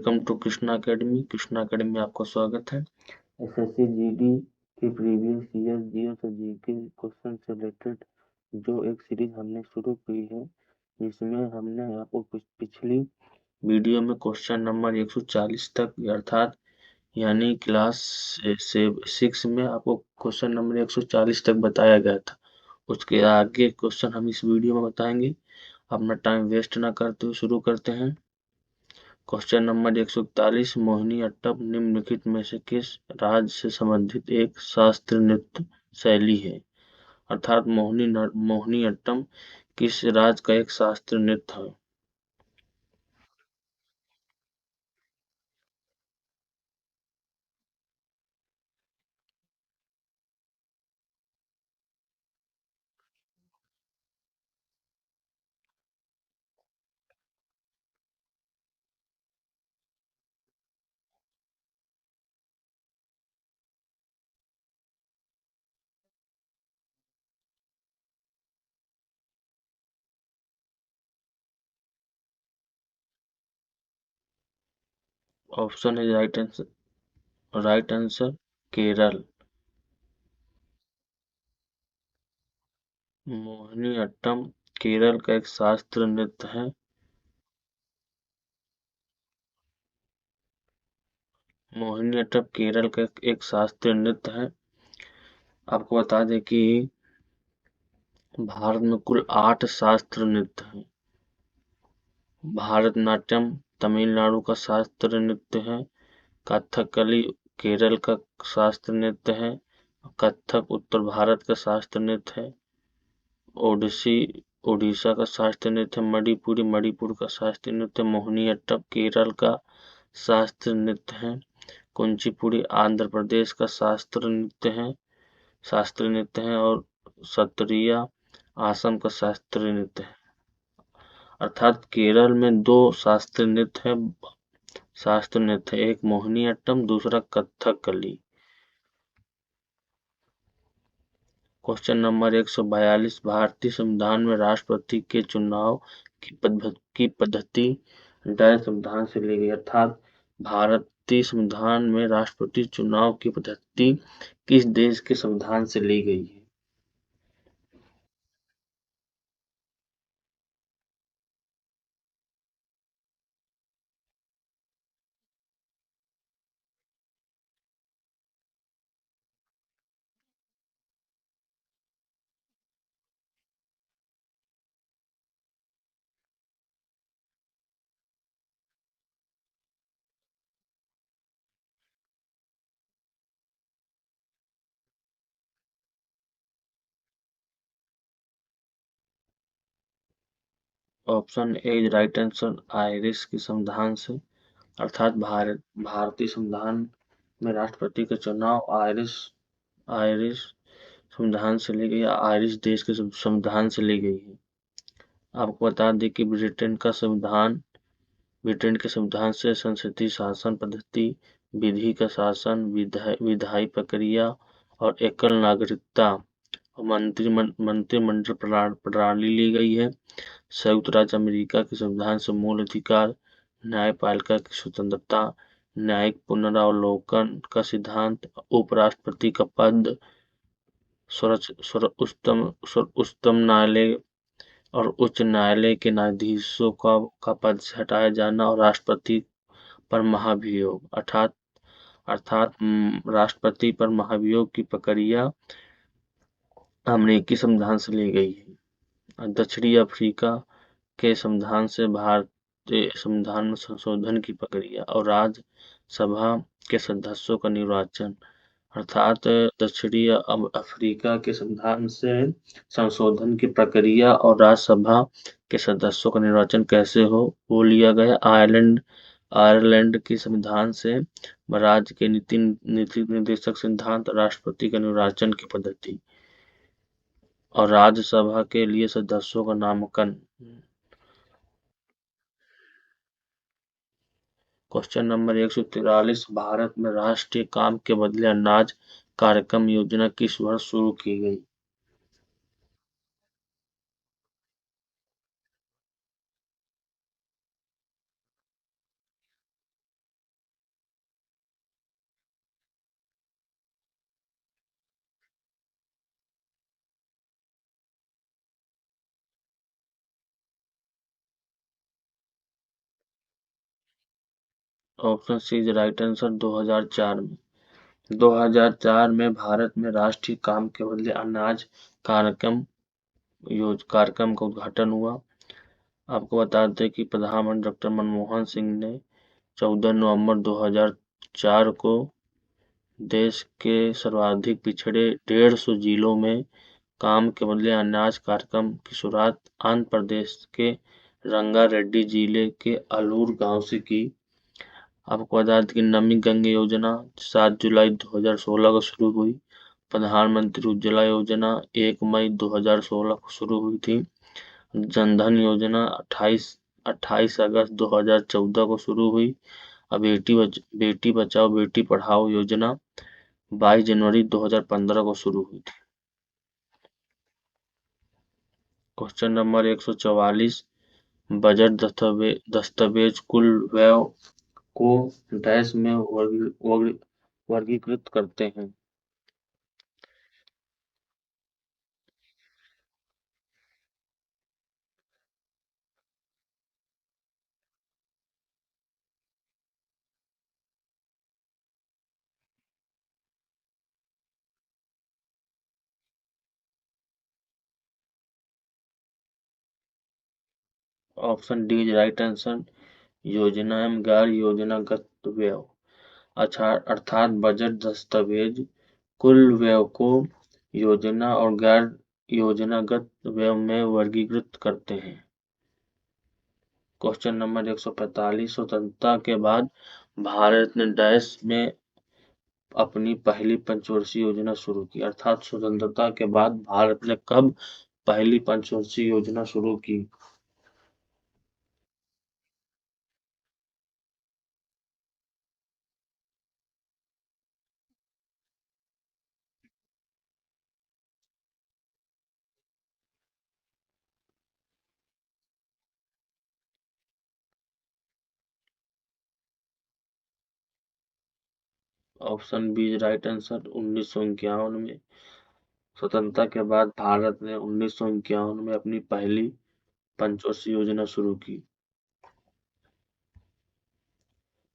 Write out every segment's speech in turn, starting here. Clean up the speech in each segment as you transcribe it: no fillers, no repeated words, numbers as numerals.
Welcome to Krishna academy. Krishna academy में आपका स्वागत है। एसएससी जीडी के प्रीवियस ईयर जीएस और जीके क्वेश्चन से रिलेटेड जो एक सीरीज हमने शुरू की है, जिसमें हमने आपको पिछली वीडियो में क्वेश्चन नंबर 140 तक अर्थात यानी क्लास 6 में आपको क्वेश्चन नंबर 140 तक बताया गया था। उसके आगे क्वेश्चन हम इस वीडियो में बताएंगे। अपना टाइम वेस्ट ना करते हुए शुरू करते हैं। क्वेश्चन नंबर 141, मोहिनीअट्टम निम्नलिखित में से किस राज्य से संबंधित एक शास्त्रीय नृत्य शैली है? अर्थात मोहिनीअट्टम किस राज्य का एक शास्त्रीय नृत्य है? ऑप्शन है राइट आंसर केरल। मोहिनीअट्टम केरल का एक शास्त्रीय नृत्य है। मोहिनीअट्टम केरल का एक शास्त्रीय नृत्य है। आपको बता दें कि भारत में कुल 8 शास्त्रीय नृत्य हैं। भारतनाट्यम तमिलनाडु का शास्त्रीय नृत्य है। कथकली केरल का शास्त्रीय नृत्य है। कथक उत्तर भारत का शास्त्रीय नृत्य है। ओडिसी उड़ीसा का शास्त्रीय नृत्य है। मणिपुरी मणिपुर का शास्त्रीय नृत्य। मोहिनीअट्टम केरल का शास्त्रीय नृत्य है। कुचिपुड़ी आंध्र प्रदेश का शास्त्रीय नृत्य है और सत्रिया असम का शास्त्रीय नृत्य है। अर्थात केरल में 2 शास्त्रीय नृत्य है, एक मोहिनीअट्टम दूसरा कथकली। क्वेश्चन नंबर 142, भारतीय संविधान में राष्ट्रपति के चुनाव की पद्धति डैश संविधान से ली गई। अर्थात भारतीय संविधान में राष्ट्रपति चुनाव की पद्धति किस देश के संविधान से ली गई है? Option A is right answer, Irish के संविधान से। अर्थात भारतीय संविधान में राष्ट्रपति का चुनाव आयरिश संविधान से ली गई है, आयरिश देश के संविधान से ली गई है। आपको बता दें कि ब्रिटेन के संविधान से संसदीय शासन पद्धति, विधि का शासन, विधायी प्रक्रिया और एकल नागरिकता और मंत्रिमंडल प्रणाली ली गई है। संयुक्त राज्य अमेरिका के संविधान से मूल अधिकार, न्यायपालिका की स्वतंत्रता, न्यायिक पुनरावलोकन का सिद्धांत, उपराष्ट्रपति का पद, उच्चतम न्यायालय और उच्च न्यायालय के न्यायाधीशों का पद से हटाया जाना और राष्ट्रपति पर महाभियोग अर्थात राष्ट्रपति पर महाभियोग की प्रक्रिया अमेरिकी संविधान से ली गई है। दक्षिणी अफ्रीका के संविधान से भारतीय संविधान में संशोधन की प्रक्रिया और राज्यसभा के सदस्यों का निर्वाचन। अर्थात दक्षिणी अफ्रीका के संविधान से संशोधन की प्रक्रिया और राज्यसभा के सदस्यों का निर्वाचन कैसे हो वो लिया गया। आयरलैंड के संविधान से राज्य के नीति निर्देशक सिद्धांत, राष्ट्रपति का निर्वाचन की पद्धति और राज्यसभा के लिए सदस्यों का नामांकन। क्वेश्चन नंबर 143, भारत में राष्ट्रीय काम के बदले अनाज कार्यक्रम योजना किस वर्ष शुरू की गई? Option C is right answer. 2004 में 2004 में भारत में राष्ट्रीय काम के बदले अनाज कार्यक्रम का उद्घाटन हुआ। आपको बता दें कि प्रधानमंत्री डॉक्टर मनमोहन सिंह ने 14 नवंबर 2004 को देश के सर्वाधिक पिछड़े 150 जिलों में काम के बदले अनाज कार्यक्रम की शुरुआत आंध्र प्रदेश के रंगारेड्डी जिले के अलूर गांव से की। आपको बता दें कि नमी गंगे योजना 7 जुलाई 2016 को शुरू हुई। प्रधानमंत्री उज्ज्वला योजना 1 मई 2016 को शुरू हुई थी। जनधन योजना 28 अगस्त 2014 को शुरू हुई। अब बेटी बचाओ बेटी पढ़ाओ योजना 22 जनवरी 2015 को शुरू हुई थी। क्वेश्चन नंबर 144, बजट दस्तावेज कुल व्यय को डैश में वर्गीकृत करते हैं। Option D is right answer. योजना एवं गैर योजनागत व्यय अर्थात बजट दस्तावेज कुल व्यय को योजना और गैर योजनागत व्यय में वर्गीकृत करते हैं। क्वेश्चन नंबर 145, स्वतंत्रता के बाद भारत ने डैश में अपनी पहली पंचवर्षीय योजना शुरू की। अर्थात स्वतंत्रता के बाद भारत ने कब पहली पंचवर्षीय योजना शुरू की। Option B right answer. 1951 में स्वतंत्रता के बाद भारत ने 1951 में अपनी पहली पंचवर्षीय योजना शुरू की।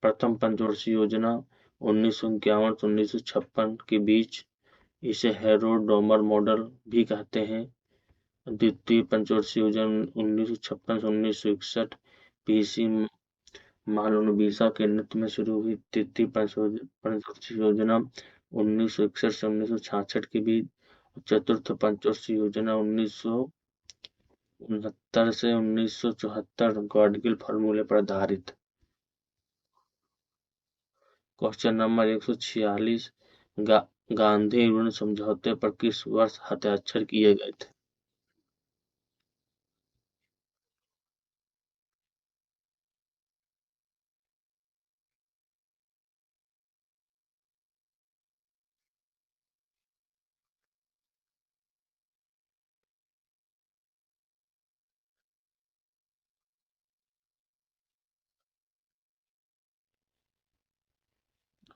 प्रथम पंचवर्षीय योजना 1951 से 1956 के बीच, इसे हैरोल्ड डोमर मॉडल भी कहते हैं। द्वितीय पंचवर्षीय योजना 1956 से 1961 पीसी महालनोबिसा के नेतृत्व में शुरू हुई। तृतीय पंचवर्षीय योजना 1961 से 1966 के बीच। चतुर्थ पंचवर्षीय योजना 1969 से 1974 गॉडगिल फार्मूले पर आधारित। क्वेश्चन नंबर 146, गांधी ऋण समझौते पर किस वर्ष हस्ताक्षर किए गए थे।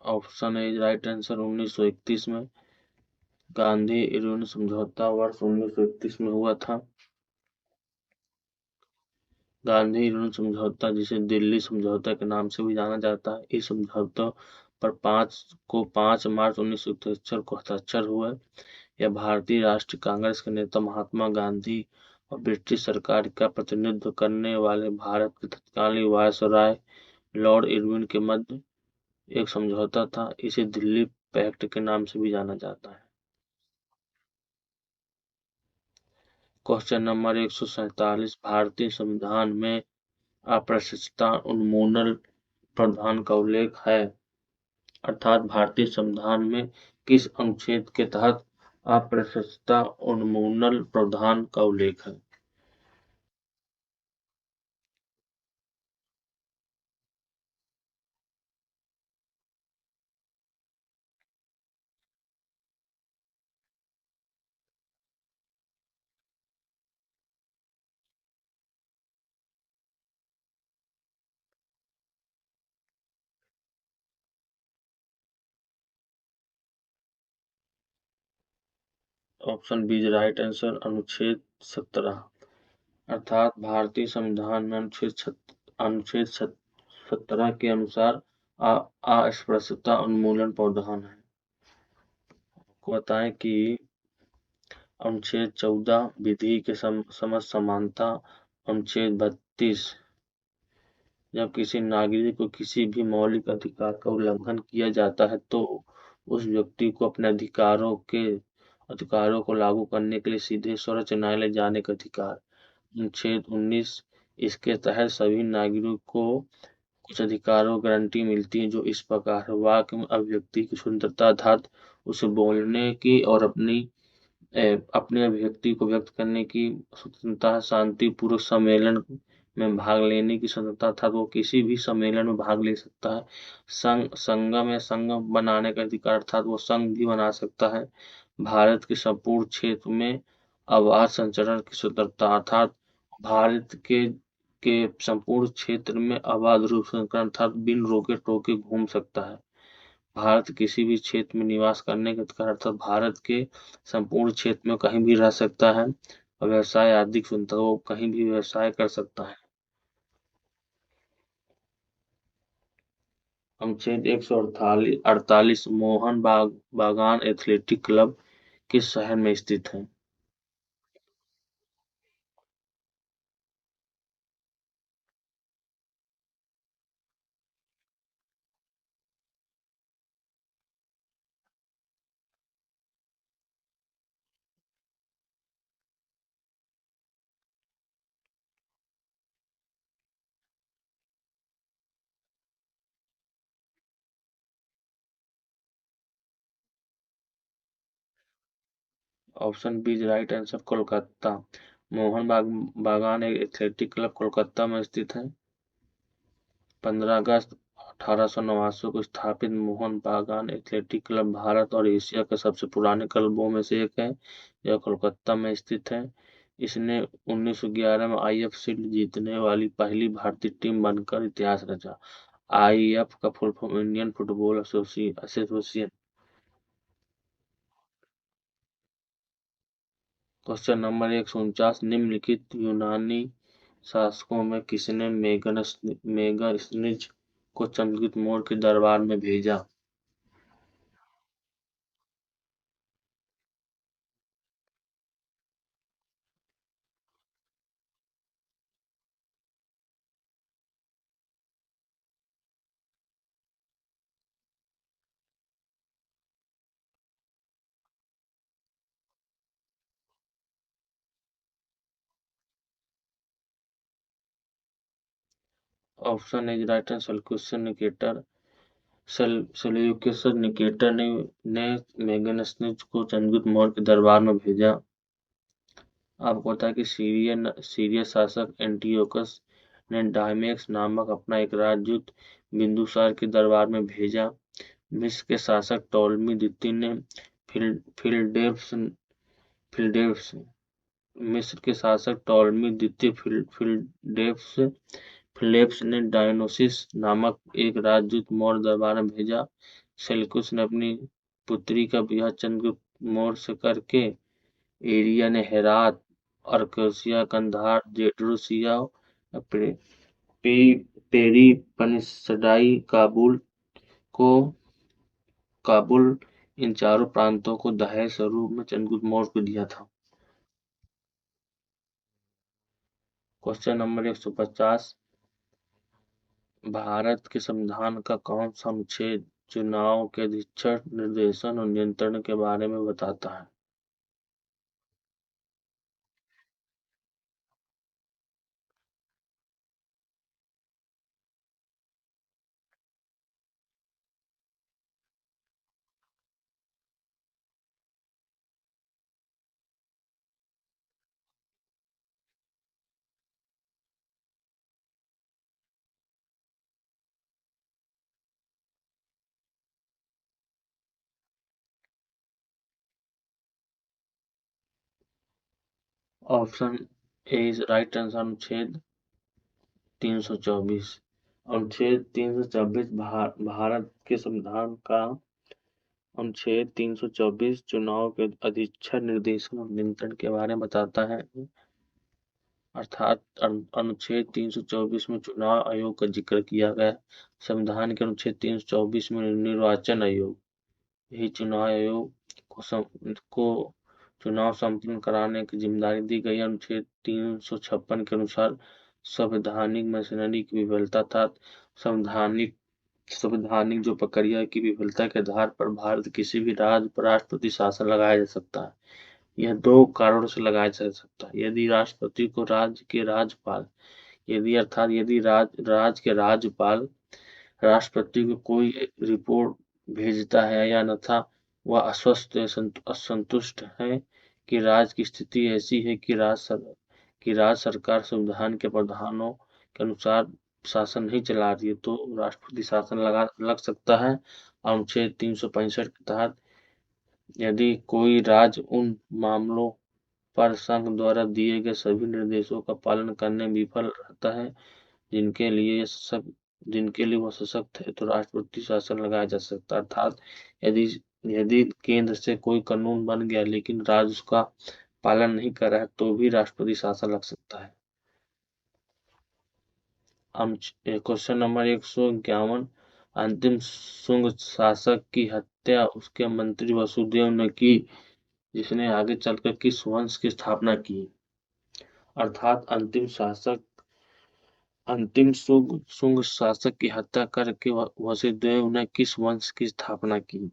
Option A right answer. 1931 में गांधी ऋण समझौता वर्ष 1931 में हुआ था। गांधी ऋण समझौता, जिसे दिल्ली समझौता के नाम से भी जाना जाता है, इस समझौते पर 5 मार्च 1971 को हस्ताक्षर हुआ। यह भारतीय राष्ट्रीय कांग्रेस के नेता महात्मा गांधी और ब्रिटिश सरकार का प्रतिनिधित्व करने वाले भारत के तत्कालीन वायसराय लॉर्ड इरविन के मध्य एक समझौता था। इसे दिल्ली पैक्ट के नाम से भी जाना जाता है। क्वेश्चन नंबर 147, भारतीय संविधान में अप्रत्यक्षता उन्मूलन प्रावधान का उल्लेख है। अर्थात भारतीय संविधान में किस अनुच्छेद के तहत अप्रत्यक्षता उन्मूलन प्रावधान का उल्लेख है। Option B right answer. अनुच्छेद 17, अर्थात भारतीय संविधान में अनुच्छेद 17 के अनुसार अस्पृश्यता उन्मूलन प्रावधान है। आपको बताएं कि अनुच्छेद 14 विधि के समझ समानता, अनुच्छेद 32 जब किसी नागरिक को किसी भी मौलिक अधिकार का उल्लंघन किया जाता है तो उस व्यक्ति को अपने अधिकारों को लागू करने के लिए सीधे सर्वोच्च न्यायालय जाने का अधिकार। अनुच्छेद 19 इसके तहत सभी नागरिकों को कुछ अधिकारों की गारंटी मिलती है जो इस प्रकार है। वाक में अभिव्यक्ति की स्वतंत्रता अर्थात उसे बोलने की और अपनी अभिव्यक्ति को व्यक्त करने की स्वतंत्रता, शांतिपूर्वक सम्मेलन में भाग लेने की स्वतंत्रता था, वो किसी भी सम्मेलन में भाग ले सकता है। संगम या संघ बनाने का अधिकार अर्थात वो संघ भी बना सकता है। भारत के संपूर्ण क्षेत्र में आवाज संचरण की स्वतंत्रता अर्थात भारत के संपूर्ण क्षेत्र में अबाध रूप से अर्थात बिन रोके टोके घूम सकता है। भारत किसी भी क्षेत्र में निवास करने के अधिकार अर्थात भारत के संपूर्ण क्षेत्र में कहीं भी रह सकता है और व्यवसाय आदि सुनता है, वो कहीं भी व्यवसाय कर सकता है। अनुच्छेद 148 मोहन बागान एथलेटिक क्लब किस शहर में स्थित है? Option B is right answer, Kolkata. Bagan athletic club Kolkata में स्थित है। 15 अगस्त 1889 को स्थापित मोहन बागान एथलेटिक क्लब भारत और एशिया के सबसे पुराने क्लबों में से एक है। यह कोलकाता में स्थित है। इसने 1911 में आईएफ शील्ड जीतने वाली पहली भारतीय टीम बनकर इतिहास रचा। आईएफ का full form Indian football association. Question number 149 निम्नलिखित यूनानी शासकों में किसने मेगास्थनीज को चंद्रगुप्त मौर्य के दरबार में भेजा? Option is right answer, question Nicator. Seleucus Nicator ने मेगास्थनीज को चंद्रगुप्त मौर्य के दरबार में भेजा। आपको पता है कि सीरिया शासक एंटियोकस ने डायमेक्स नामक अपना एक राजदूत बिंदुसार के दरबार में भेजा। मिस्र के शासक टॉलमी द्वितीय ने फिलडेल्फ्स फिलडेल्फ्स मिस्र के शासक टॉलमी द्वितीय फिलिप्स ने डायोनिसिस नामक एक राजदूत मौर्य दरबार में भेजा। सेल्यूकस ने अपनी पुत्री का विवाह चंद्रगुप्त मौर्य से करके एरिया ने हेरात, अर्कोसिया, कंधार, जेरूसलिया, पे- पेरिपनिसडाई, को काबुल इन चारों प्रांतों को दहेज स्वरूप में चंद्रगुप्त मौर्य को दिया था। क्वेश्चन नंबर 150 भारत के संविधान का कौन सा अनुच्छेद चुनाव के अधीक्षण, निर्देशन और नियंत्रण के बारे में बताता है? Option A is right answer, अनुच्छेद 324। अनुच्छेद 324 भारत के संविधान का अनुच्छेद 324 चुनाव के अधीक्षण, निर्देशन और नियंत्रण के बारे में बताता है। अर्थात अनुच्छेद 324 में चुनाव आयोग का जिक्र किया गया। संविधान के अनुच्छेद 324 में निर्वाचन आयोग, यही चुनाव आयोग को चुनाव संपन्न कराने की जिम्मेदारी दी गई। अनुच्छेद 356 के अनुसार संवैधानिक मशीनरी की विफलता था संवैधानिक संवैधानिक जो प्रक्रिया की विफलता के आधार पर भारत किसी भी राज्य पर राष्ट्रपति शासन लगाया जा सकता है। यह दो कारणों से लगाया जा सकता है। यदि राष्ट्रपति को राज्य के राज्यपाल यदि राज्य के राज्यपाल राष्ट्रपति को कोई रिपोर्ट भेजता है या अन्यथा वह अस्वस्थ या असंतुष्ट है कि राज्य की स्थिति ऐसी है कि राज्य सरकार संविधान के प्रावधानों के अनुसार शासन नहीं चला रही है, तो राष्ट्रपति शासन लग सकता है। अनुच्छेद 365 के तहत यदि कोई राज्य उन मामलों पर संघ द्वारा दिए गए सभी निर्देशों का पालन करने में विफल रहता है जिनके लिए वह सशक्त है, तो राष्ट्रपति शासन लगाया जा सकता है। अर्थात यदि यदि केंद्र से कोई कानून बन गया लेकिन राज्य उसका पालन नहीं कर रहा है तो भी राष्ट्रपति शासन लग सकता है। क्वेश्चन नंबर 151, अंतिम शुंग शासक की हत्या उसके मंत्री वसुदेव ने की, जिसने आगे चलकर किस वंश की स्थापना की। अर्थात अंतिम शुंग शासक की हत्या करके वसुदेव ने किस वंश की स्थापना की।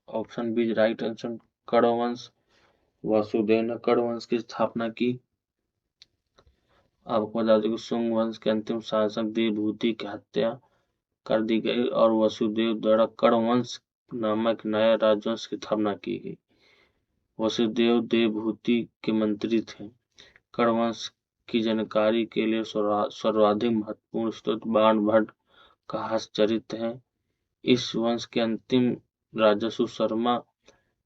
ऑप्शन बी राइट आंसर, कड़वंश। वसुदेव ने कड़वंश की स्थापना की। आपको बता दें कि शुंग वंश के अंतिम शासक देवभूति की हत्या कर दी गई और वसुदेव द्वारा कड़वंश नामक नया राजवंश की स्थापना की गई। वसुदेव देवभूति के मंत्री थे। कड़वंश की जानकारी के लिए सर्वाधिक महत्वपूर्ण स्रोत बाणभट्ट का हस्तचरित्र है। इस वंश के अंतिम राजा सुशर्मा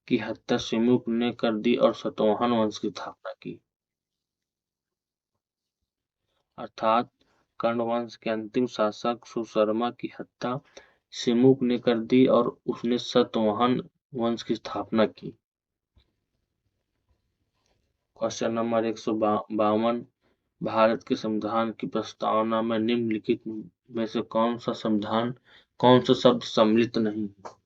की हत्या सिमुक ने कर दी और सातवाहन वंश की स्थापना की। अर्थात कर्ण वंश के अंतिम शासक सुशर्मा की हत्या सिमुक ने कर दी और उसने सातवाहन वंश की स्थापना की। क्वेश्चन नंबर 152, भारत के संविधान की प्रस्तावना में निम्नलिखित में से कौन सा शब्द सम्मिलित नहीं है।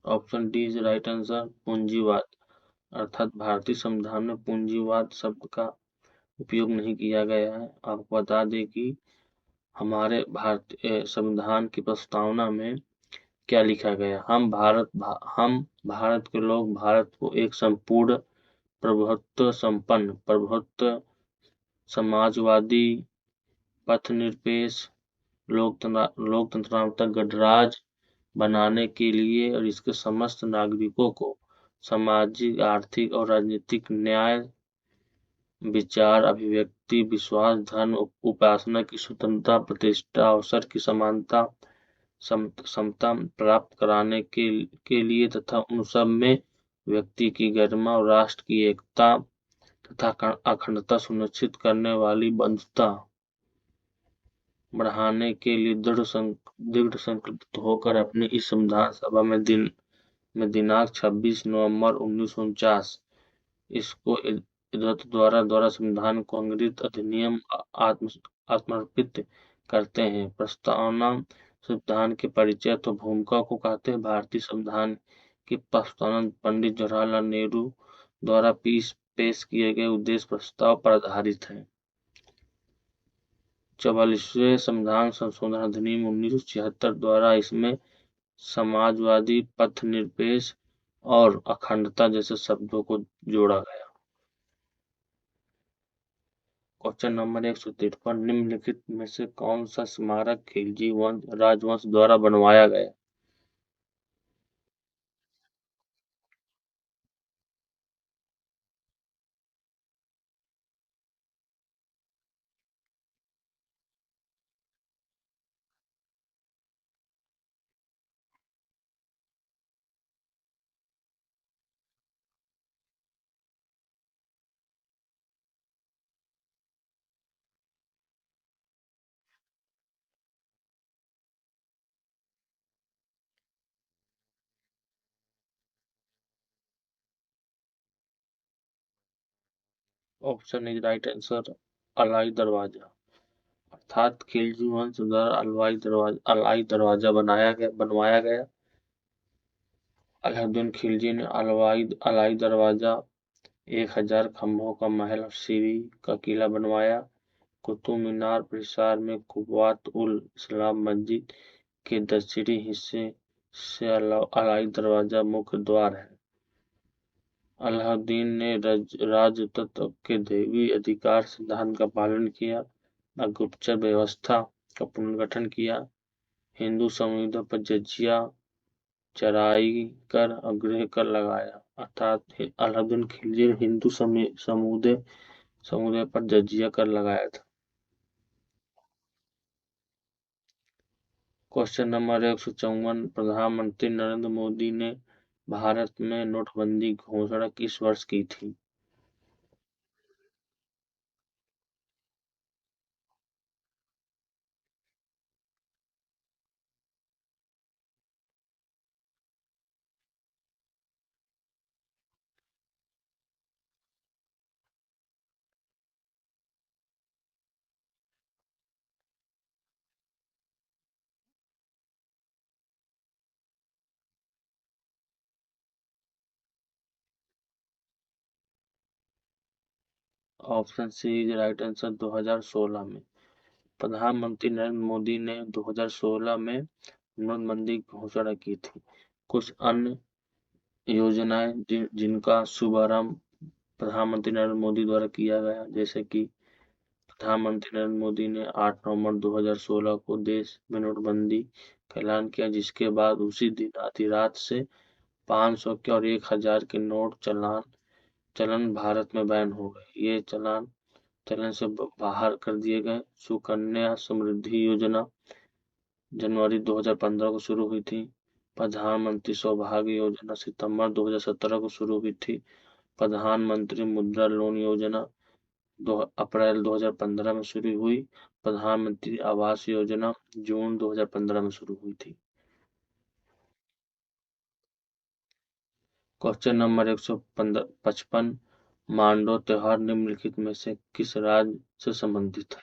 Option D is right answer, पूंजीवाद। अर्थात भारतीय संविधान में पूंजीवाद शब्द का उपयोग नहीं किया गया है। आपको बता दें कि हमारे भारतीय संविधान की प्रस्तावना में क्या लिखा गया। हम भारत के लोग भारत को एक संपूर्ण प्रभुत्व संपन्न, प्रभुत्व समाजवादी, पथनिरपेक्ष, लोकतंत्रात्मक गणराज्य बनाने के लिए और इसके समस्त नागरिकों को सामाजिक, आर्थिक और राजनीतिक न्याय, विचार, अभिव्यक्ति, विश्वास, धर्म, उपासना की स्वतंत्रता, प्रतिष्ठा, अवसर की समानता, समता प्राप्त कराने के लिए तथा उन सब में व्यक्ति की गरिमा और राष्ट्र की एकता तथा अखंडता सुनिश्चित करने वाली बंधुता बढ़ाने के लिए दृढ़ संकल्पित होकर अपनी इस संविधान सभा में दिनांक 26 नवंबर 1949 इसको द्वारा संविधान को अंग्रेज अधिनियम आत्मर्पित करते हैं। प्रस्तावना संविधान के परिचय तो भूमिका को कहते हैं। भारतीय संविधान की प्रस्तावना पंडित जवाहरलाल नेहरू द्वारा पेश किए गए उद्देश्य प्रस्ताव पर आधारित है। 44वें संविधान संशोधन अधिनियम 1976 द्वारा इसमें समाजवादी, पथनिरपेक्ष और अखंडता जैसे शब्दों को जोड़ा गया। क्वेश्चन नंबर 153, निम्नलिखित में से कौन सा स्मारक खिलजी राजवंश द्वारा बनवाया गया? Option is right answer, Alai Darwaza. अर्थात खिलजी वंश द्वारा अलाई दरवाजा बनवाया गया। अलाउद्दीन खिलजी ने अलाई दरवाजा, 1000 खंभों का महल और सीरी का किला बनवाया। कुतुब मीनार परिसर में कुव्वात उल इस्लाम मस्जिद के दक्षिणी हिस्से से अलाई दरवाजा मुख्य द्वार है। अलाउद्दीन ने राजतंत्र के दैवी अधिकार सिद्धांत का पालन किया और गुप्तचर व्यवस्था का पुनर्गठन किया। हिंदू समुदाय पर जजिया, चराई कर और गृह कर लगाया। अर्थात अलाउद्दीन खिलजी ने हिंदू समुदाय पर जजिया कर लगाया था। क्वेश्चन नंबर 154, प्रधानमंत्री नरेंद्र मोदी ने भारत में नोटबंदी घोषणा किस वर्ष की थी? Option C is right answer, 2016 में। प्रधानमंत्री नरेंद्र मोदी ने 2016 में नोटबंदी की घोषणा की थी। कुछ अन्य योजनाएं जिनका शुभारंभ प्रधानमंत्री नरेंद्र मोदी द्वारा किया गया, जैसे कि प्रधानमंत्री नरेंद्र मोदी ने 8 नवंबर 2016 को देश में नोटबंदी का ऐलान किया, जिसके बाद उसी दिन आधी रात से 500 के और 1000 के नोट चलन भारत में बैन हो गए। ये चलन से बाहर कर दिए गए। सुकन्या समृद्धि योजना जनवरी 2015 को शुरू हुई थी। प्रधानमंत्री सौभाग्य योजना सितंबर 2017 को शुरू हुई थी। प्रधानमंत्री मुद्रा लोन योजना अप्रैल 2015 में शुरू हुई। प्रधानमंत्री आवास योजना जून 2015 में शुरू हुई थी। क्वेश्चन नंबर 155, मांडो त्योहार निम्नलिखित में से किस राज्य से संबंधित है?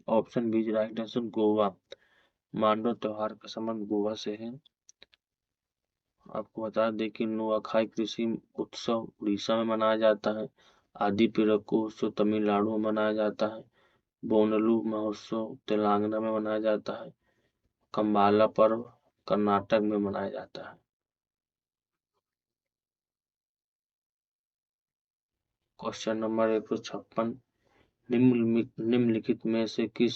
Option B right answer, Goa. Mando त्योहार का संबंध गोवा से है। आपको बता दें कि नुआखाई कृषि उत्सव उड़ीसा में मनाया जाता है। आदि पिरको उत्सव तमिलनाडु में मनाया जाता है। बोनलू महोत्सव तेलंगाना में मनाया जाता है। कम्बाला पर्व कर्नाटक में मनाया जाता है। क्वेश्चन नंबर 156, निम्नलिखित में से किस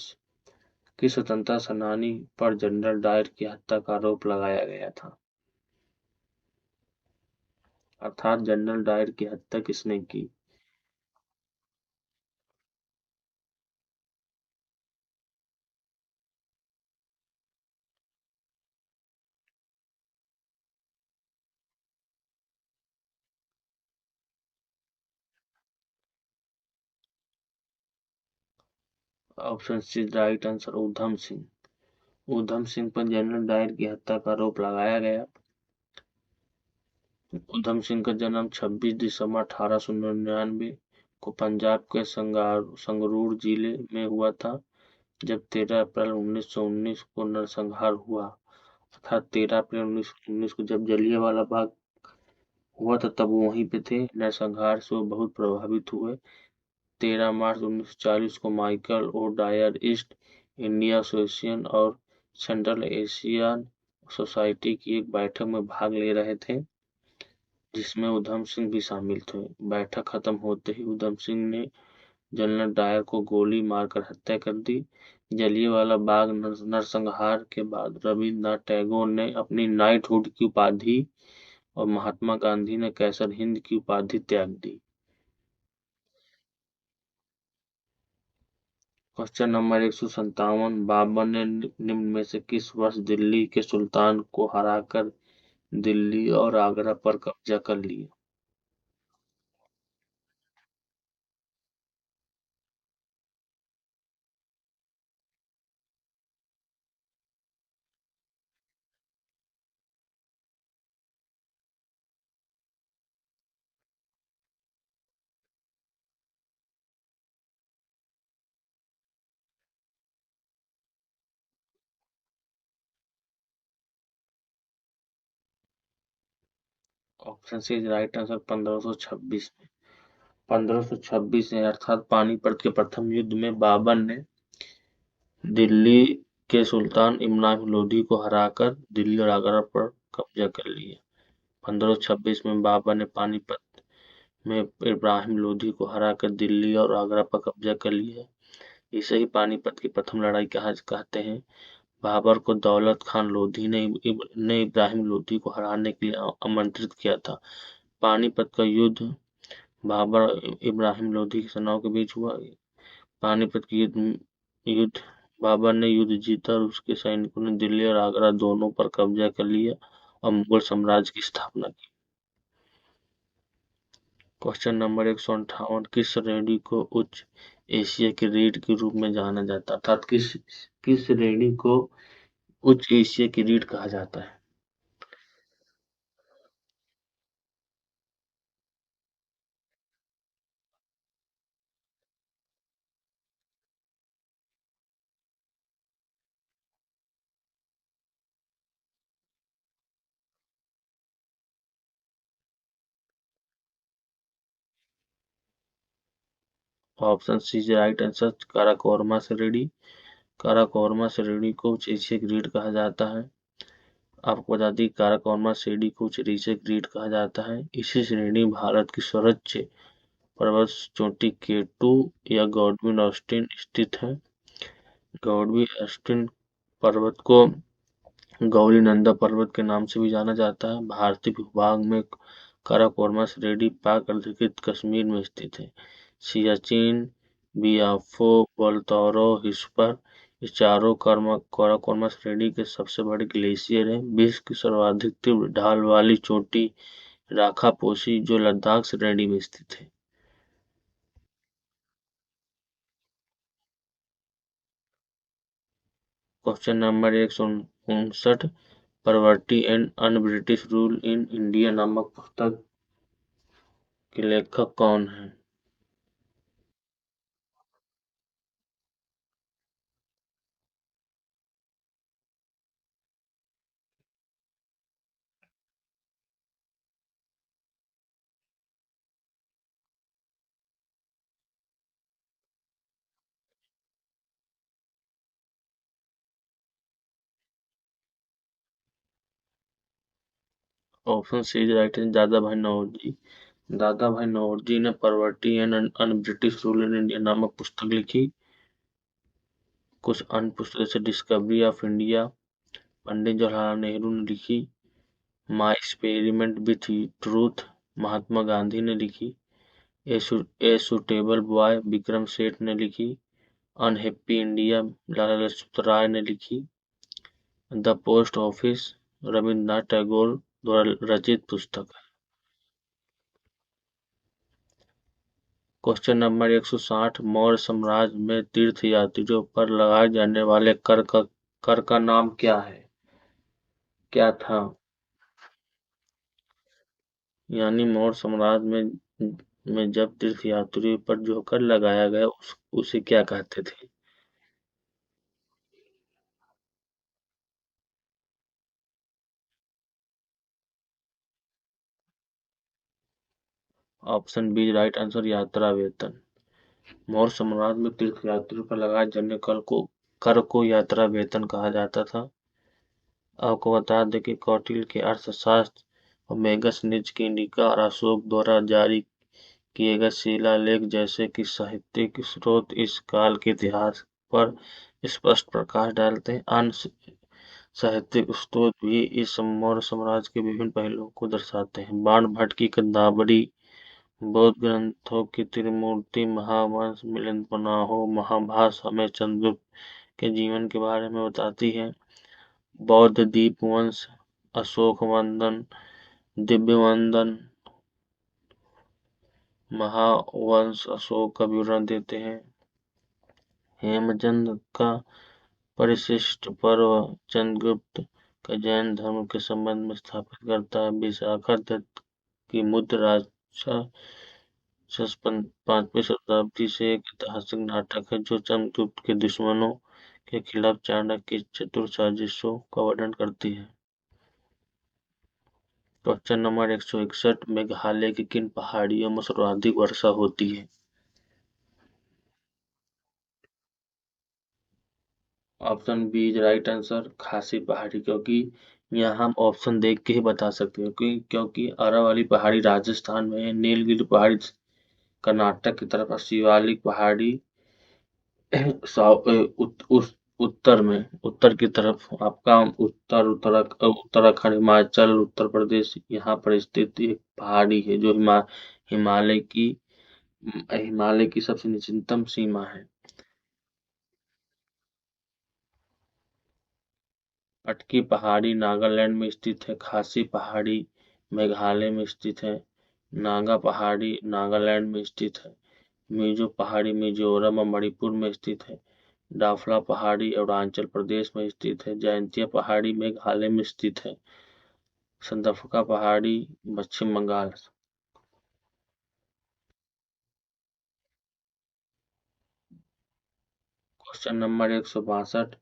स्वतंत्रता सेनानी पर जनरल डायर की हत्या का आरोप लगाया गया था? अर्थात जनरल डायर की हत्या किसने की? Option C right answer Udham Singh. Udham Singh पर जनरल डायर की हत्या का आरोप लगाया गया। ऊधम सिंह का जन्म 26 दिसंबर 1899 को पंजाब के संगरूर जिले में हुआ था। जब 13 अप्रैल 1919 को नरसंहार हुआ, अर्थात 13 अप्रैल 1919 को जब जलियांवाला बाग हुआ था तब वो वहीं पे थे। नरसंहार से वो बहुत प्रभावित हुए। 13 मार्च 1940 को Michael O'Dwyer East India Association और सेंट्रल एशियन सोसाइटी की एक बैठक में भाग ले रहे थे, जिसमें ऊधम सिंह भी शामिल थे। बैठक खत्म होते ही ऊधम सिंह ने जनरल डायर को गोली मारकर हत्या कर दी। जलियांवाला बाग नरसंहार के बाद रविन्द्रनाथ टैगोर ने अपनी नाइटहुड की उपाधि और महात्मा गांधी ने कैसर हिंद की उपाधि त्याग दी। क्वेश्चन नंबर 157, बाबर ने निम्न में से किस वर्ष दिल्ली के सुल्तान को हराकर दिल्ली और आगरा पर कब्जा कर लिया? ऑप्शन सी राइट आंसर 1526 में। 1526 में अर्थात पानीपत के प्रथम युद्ध में बाबर ने दिल्ली के सुल्तान इब्राहिम लोदी को हराकर दिल्ली और आगरा पर कब्जा कर लिया। 1526 में बाबर ने पानीपत में इब्राहिम लोदी को हराकर दिल्ली और आगरा पर कब्जा कर लिया। इसे ही पानीपत की प्रथम लड़ाई कहते हैं। बाबर को दौलत खान लोधी ने इब्राहिम लोदी को हराने के लिए आमंत्रित किया था। पानीपत का युद्ध बाबर इब्राहिम लोदी की सेनाओं के बीच हुआ। पानीपत की युद्ध बाबर ने युद्ध जीता और उसके सैनिकों ने दिल्ली और आगरा दोनों पर कब्जा कर लिया और मुगल साम्राज्य की स्थापना की। क्वेश्चन नंबर 158, किस श्रेणी को उच्च एशिया की रीढ़ के रूप में जाना जाता है? अर्थात किस श्रेणी को उच्च एशिया की रीढ़ कहा जाता है? Option C right answer Karakoram श्रेणी। काराकोरम श्रेणी को उच्च एशिया की रीढ़ कहा जाता है। आपको बता दें काराकोरम श्रेणी को उच्च एशिया की रीढ़ कहा जाता है। इसी श्रेणी भारत की सर्वोच्च पर्वत चोटी केटू या गॉडविन ऑस्टिन स्थित है। गॉडविन ऑस्टिन पर्वत को गौरीनंदा पर्वत के नाम से भी जाना जाता है। भारतीय भूभाग में काराकोरम श्रेणी पाक अधिकृत कश्मीर में स्थित है। सियाचिन, बियाफो, बोल्तोरो, हिस्पर ये चारों काराकोरम श्रेणी के सबसे बड़े ग्लेशियर हैं। विश्व की सर्वाधिक तीव्र ढाल वाली चोटी राखापोशी जो लद्दाख श्रेणी में स्थित है। Question number 159, poverty and un British rule in India नामक पुस्तक के लेखक कौन हैं? ऑप्शन सी राइट है दादा भाई नौरोजी। दादा भाई नौरोजी ने poverty and un British rule in India नामक पुस्तक लिखी। कुछ अन्य पुस्तक जैसे discovery of India Pandit Jawaharlal Nehru ने लिखी। My experiment with truth Mahatma Gandhi ने लिखी। A suitable boy Vikram Seth ने लिखी। अनहैप्पी इंडिया लाला लाजपत राय ने लिखी। The post office Rabindranath Tagore द्वारा रचित पुस्तक है। क्वेश्चन नंबर 160 मौर्य साम्राज्य में तीर्थ यात्रियों पर लगाए जाने वाले कर का नाम क्या था? यानी मौर्य साम्राज्य में जब तीर्थ यात्रियों पर जो कर लगाया गया उसे क्या कहते थे? ऑप्शन बी राइट आंसर, यात्रा वेतन। मौर्य साम्राज्य में तीर्थयात्रियों पर लगाए जाने कर को यात्रा वेतन कहा जाता था। आपको बता दें कि कौटिल्य के अर्थशास्त्र और मेगस निजकिंडिका और अशोक द्वारा जारी किए गए शिलालेख जैसे कि साहित्यिक स्रोत इस काल के इतिहास पर स्पष्ट प्रकाश डालते हैं। अन्य साहित्यिक स्रोत भी इस मौर्य साम्राज्य के विभिन्न पहलुओं को दर्शाते हैं। बाणभट्ट की कंदावली, बौद्ध ग्रंथों की त्रिमूर्ति, महावंश, मिलिंद महाभाष्य हमें चंद्रगुप्त के जीवन के बारे में बताती है। बौद्ध दीपवंश, अशोक वंदन, दिव्यवंदन, महावंश अशोक का विवरण देते हैं। हेमचंद का परिशिष्ट पर्व चंद्रगुप्त का जैन धर्म के संबंध में स्थापित करता है। विशाखा दत्त की मुद्रा 5वीं शताब्दी से एक ऐतिहासिक नाटक है जो चंद्रगुप्त के दुश्मनों के खिलाफ चाणक्य की चतुर साजिशों का वर्णन करती है। क्वेश्चन नंबर 161 मेघालय की किन पहाड़ियों में सर्वाधिक वर्षा होती है? Option B is right answer, Khasi पहाड़ी। क्योंकि यहाँ हम ऑप्शन देख के ही बता सकते हैं क्योंकि अरावली पहाड़ी राजस्थान में है, नीलगिरी पहाड़ी कर्नाटक की तरफ और शिवालिक पहाड़ी उत्तर में, उत्तर की तरफ आपका उत्तराखंड, हिमाचल, उत्तर प्रदेश यहाँ पर स्थित एक पहाड़ी है जो हिमालय की हिमालय की सबसे निचलतम सीमा है। पटकी पहाड़ी नागालैंड में स्थित है। खासी पहाड़ी मेघालय में स्थित है। नागा पहाड़ी नागालैंड में स्थित है। मिजो पहाड़ी मिजोरम और मणिपुर में स्थित है। डाफला पहाड़ी अरुणाचल प्रदेश में स्थित है। जयंतिया पहाड़ी मेघालय में स्थित है। संदफका पहाड़ी पश्चिम बंगाल। क्वेश्चन नंबर 162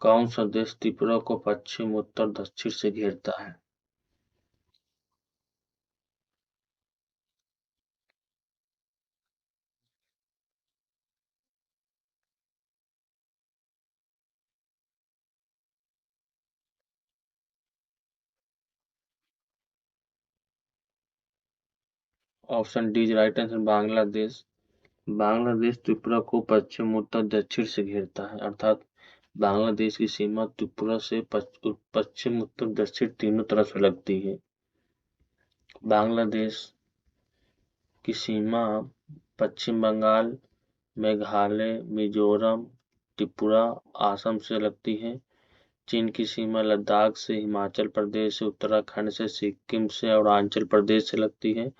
कौन सा देश त्रिपुरा को पश्चिम उत्तर दक्षिण से घेरता है? Option D is right answer, Bangladesh. Bangladesh Tripura को पश्चिम उत्तर दक्षिण से घेरता है, अर्थात बांग्लादेश की सीमा त्रिपुरा से पश्चिम उत्तर दक्षिण तीनों तरफ से लगती है। बांग्लादेश की सीमा पश्चिम बंगाल, मेघालय, मिजोरम, त्रिपुरा, असम से लगती है। चीन की सीमा लद्दाख से, हिमाचल प्रदेश से, उत्तराखंड से, सिक्किम से और अरुणाचल प्रदेश से लगती है।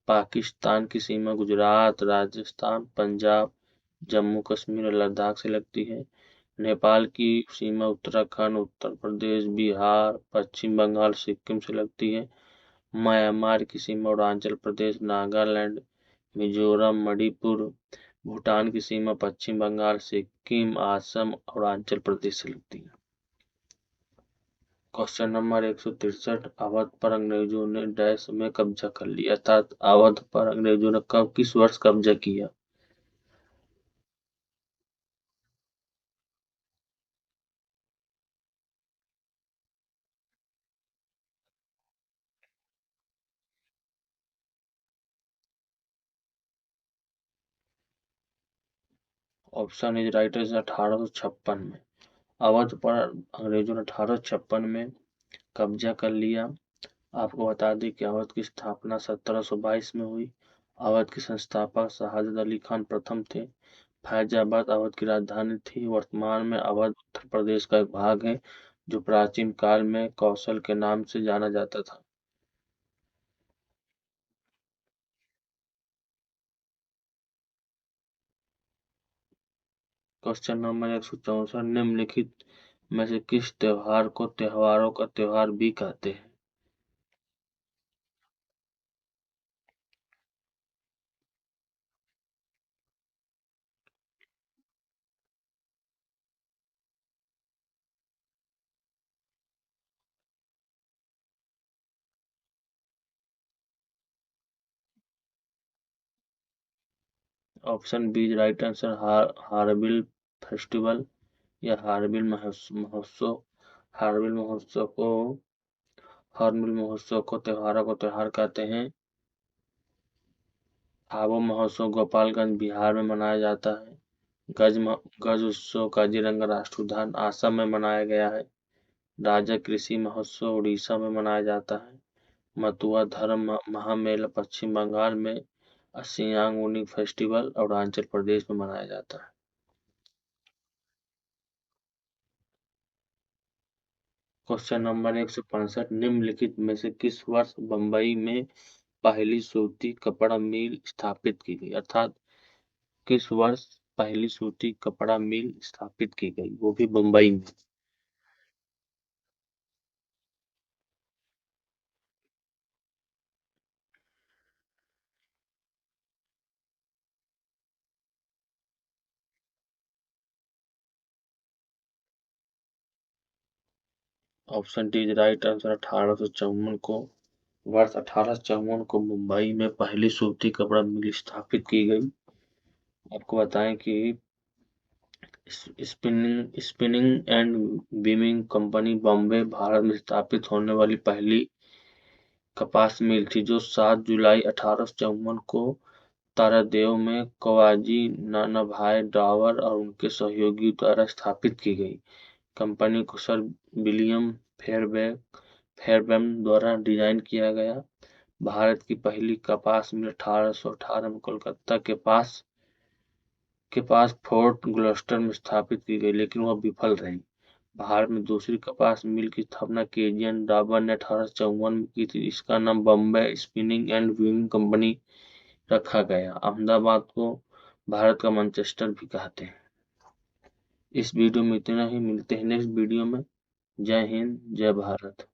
पाकिस्तान की सीमा गुजरात, राजस्थान, पंजाब, जम्मू कश्मीर और लद्दाख से लगती है। नेपाल की सीमा उत्तराखंड, उत्तर प्रदेश, बिहार, पश्चिम बंगाल, सिक्किम से लगती है। म्यांमार की सीमा अरुणाचल प्रदेश, नागालैंड, मिजोरम, मणिपुर, भूटान की सीमा पश्चिम बंगाल, सिक्किम, असम और अरुणाचल प्रदेश से लगती है। क्वेश्चन नंबर 163 अवध पर अंग्रेजों ने डैश में कब्जा कर लिया, अर्थात अवध पर अंग्रेजों ने कब किस वर्ष कब्जा किया? ऑप्शन इज राइट है 1856 में। अवध पर अंग्रेजों ने 1856 में कब्जा कर लिया। आपको बता दें कि अवध की स्थापना 1722 में हुई। अवध के संस्थापक शहादत अली खान प्रथम थे। फैजाबाद अवध की राजधानी थी। वर्तमान में अवध उत्तर प्रदेश का एक भाग है जो प्राचीन काल में कौशल के नाम से जाना जाता था। क्वेश्चन नंबर 164, निम्नलिखित में से किस त्योहार को त्योहारों का त्योहार भी कहते हैं? Option B right answer, Hornbill festival या हार्नबिल महोत्सव। हार्नबिल महोत्सव को हॉर्नबिल महोत्सव को त्योहारों को त्योहार कहते हैं। फागुन महोत्सव गोपालगंज बिहार में मनाया जाता है। गज उत्सव काजीरंगा राष्ट्रीय उद्यान असम में मनाया गया है। राजा कृषि महोत्सव उड़ीसा में मनाया जाता है। मतुआ धर्म महामेला पश्चिम बंगाल में। सियांग ऊनी फेस्टिवल अरुणाचल प्रदेश में मनाया जाता है। क्वेश्चन नंबर 165, निम्नलिखित में से किस वर्ष बम्बई में पहली सूती कपड़ा मिल स्थापित की गई? अर्थात किस वर्ष पहली सूती कपड़ा मिल स्थापित की गई, वो भी बम्बई में? Option D is right answer, 1854 को। वर्ष 1854 को मुंबई में पहली सूती कपड़ा मिल स्थापित की गई। आपको बताएं कि spinning and weaving company Bombay Bharat में स्थापित होने वाली पहली कपास मिल थी, जो 7 जुलाई 1854 को तारादेव में कवाजी नानाभाई डावर और उनके सहयोगियों द्वारा स्थापित की गई। कंपनी को सर विलियम फेयरबैम द्वारा डिजाइन किया गया। भारत की पहली कपास मिल 1818 में कोलकाता के पास फोर्ट ग्लस्टर में स्थापित की गई, लेकिन वह विफल रही। भारत में दूसरी कपास मिल की स्थापना केजीएन डाबर ने 1854 में की थी। इसका नाम Bombay spinning and weaving company रखा गया। अहमदाबाद को भारत का मैनचेस्टर भी कहते हैं। इस वीडियो में इतना ही, मिलते हैं नेक्स्ट वीडियो में। जय हिंद, जय भारत।